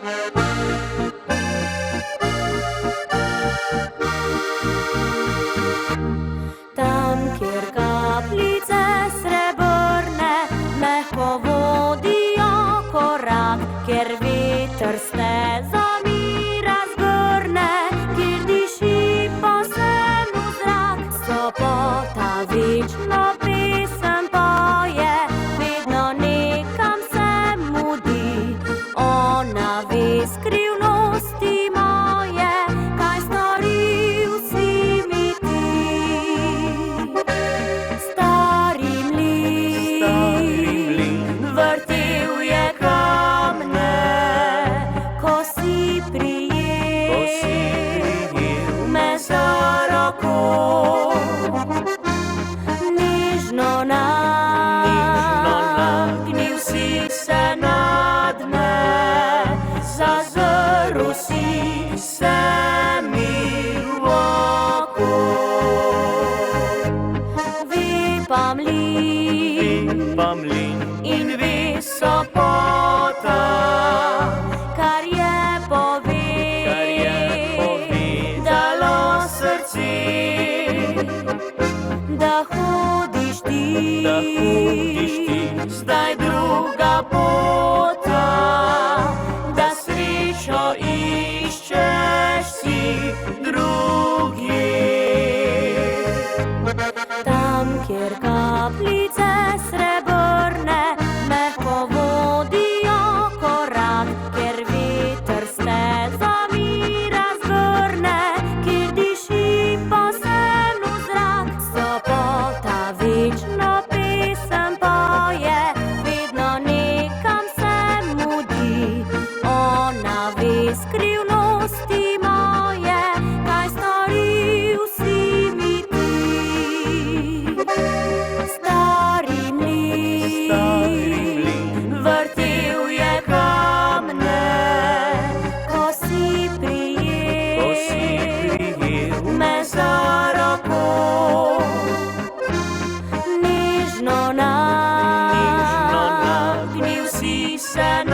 Tam, kjer kapljice srebrne mehko vodijo korak, kjer veter stezami razgrne, kjer diši po vsemu zrak, sopota večno pesem poje, vedno nekam se mudi. Ona ve skrivnosti moje, kaj storil si mi ti. Stari mlin vrtel je kamne, ko si prijel me za roko. Nežno nagnil si se nadme, zazrl si se mi v oko. Ve pa mlin in ve sopota, kar je povedalo srce, da hodiš ti, zdaj druga pota, da srečo iščeš si drugje. Tam, kjer kapljice srebrne mehko vodijo korak, kjer veter stezami razgrne, kjer diši po vsemu zrak, sopota večno pesem poje, vedno nekam se mudi. Ona ve skrivnosti moje, kaj storil si mi ti. Stari mlin vrtel je kamne, ko si prijel me za roko. Nežno nagnil si se